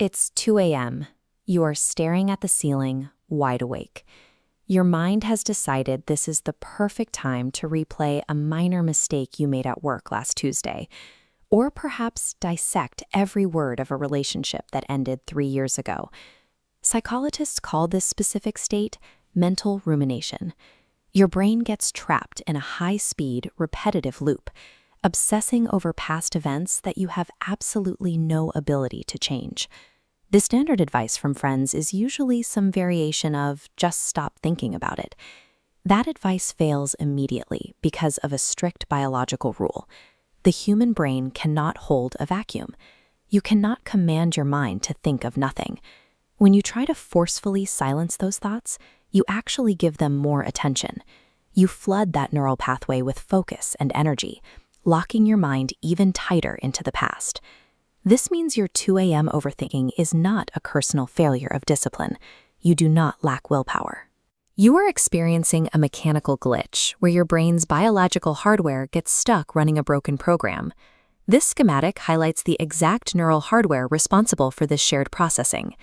It's 2 a.m. You are staring at the ceiling, wide awake. Your mind has decided this is the perfect time to replay a minor mistake you made at work last Tuesday, or perhaps dissect every word of a relationship that ended 3 years ago. Psychologists call this specific state mental rumination. Your brain gets trapped in a high-speed, repetitive loop, obsessing over past events that you have absolutely no ability to change. The standard advice from friends is usually some variation of just stop thinking about it. That advice fails immediately because of a strict biological rule. The human brain cannot hold a vacuum. You cannot command your mind to think of nothing. When you try to forcefully silence those thoughts, you actually give them more attention. You flood that neural pathway with focus and energy, locking your mind even tighter into the past. This means your 2 a.m. overthinking is not a personal failure of discipline. You do not lack willpower. You are experiencing a mechanical glitch where your brain's biological hardware gets stuck running a broken program. This schematic highlights the exact neural hardware responsible for this shared processing.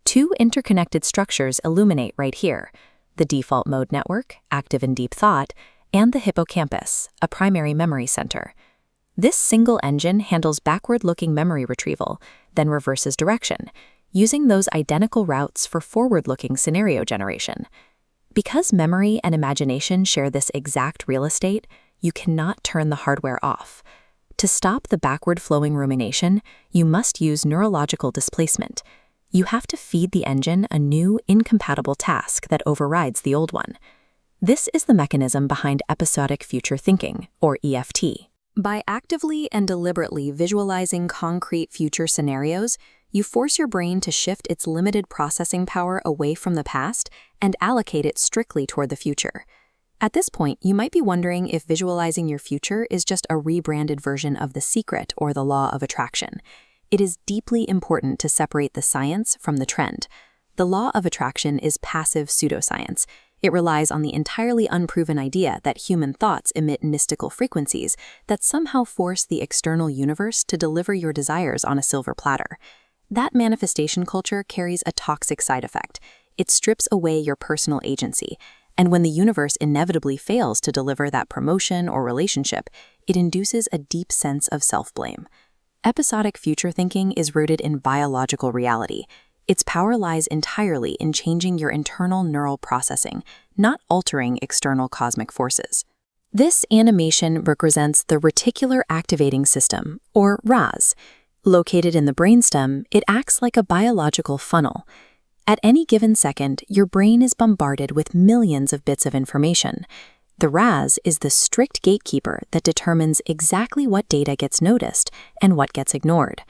Two interconnected structures illuminate right here: the default mode network, active in deep thought, and the hippocampus, a primary memory center. This single engine handles backward-looking memory retrieval, then reverses direction, using those identical routes for forward-looking scenario generation. Because memory and imagination share this exact real estate, you cannot turn the hardware off. To stop the backward-flowing rumination, you must use neurological displacement. You have to feed the engine a new, incompatible task that overrides the old one. This is the mechanism behind Episodic Future Thinking, or EFT. By actively and deliberately visualizing concrete future scenarios, you force your brain to shift its limited processing power away from the past and allocate it strictly toward the future. At this point, you might be wondering if visualizing your future is just a rebranded version of The Secret or the Law of Attraction. It is deeply important to separate the science from the trend. The law of attraction is passive pseudoscience. It relies on the entirely unproven idea that human thoughts emit mystical frequencies that somehow force the external universe to deliver your desires on a silver platter. That manifestation culture carries a toxic side effect. It strips away your personal agency, and when the universe inevitably fails to deliver that promotion or relationship, it induces a deep sense of self-blame. Episodic future thinking is rooted in biological reality. Its power lies entirely in changing your internal neural processing, not altering external cosmic forces. This animation represents the Reticular Activating System, or RAS. Located in the brainstem, it acts like a biological funnel. At any given second, your brain is bombarded with millions of bits of information. The RAS is the strict gatekeeper that determines exactly what data gets noticed and what gets ignored.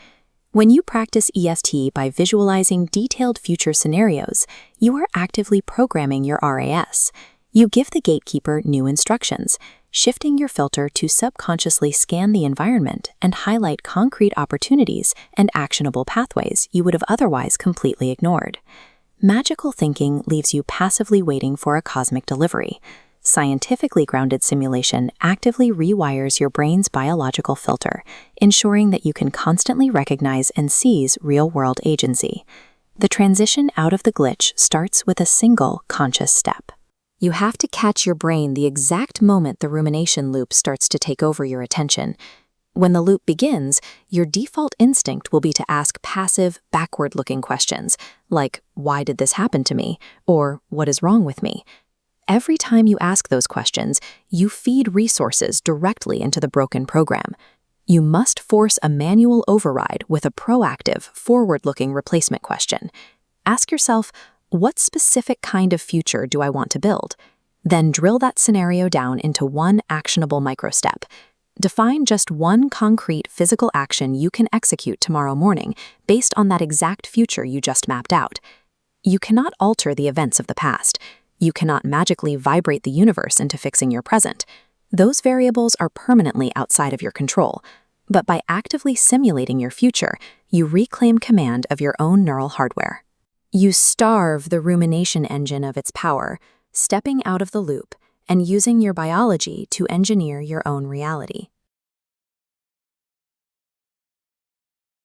When you practice EFT by visualizing detailed future scenarios, you are actively programming your RAS. You give the gatekeeper new instructions, shifting your filter to subconsciously scan the environment and highlight concrete opportunities and actionable pathways you would have otherwise completely ignored. Magical thinking leaves you passively waiting for a cosmic delivery. Scientifically grounded simulation actively rewires your brain's biological filter, ensuring that you can constantly recognize and seize real-world agency. The transition out of the glitch starts with a single conscious step. You have to catch your brain the exact moment the rumination loop starts to take over your attention. When the loop begins, your default instinct will be to ask passive, backward-looking questions, like, "Why did this happen to me?" or "What is wrong with me?" Every time you ask those questions, you feed resources directly into the broken program. You must force a manual override with a proactive, forward-looking replacement question. Ask yourself, what specific kind of future do I want to build? Then drill that scenario down into one actionable microstep. Define just one concrete physical action you can execute tomorrow morning based on that exact future you just mapped out. You cannot alter the events of the past. You cannot magically vibrate the universe into fixing your present. Those variables are permanently outside of your control. But by actively simulating your future, you reclaim command of your own neural hardware. You starve the rumination engine of its power, stepping out of the loop and using your biology to engineer your own reality.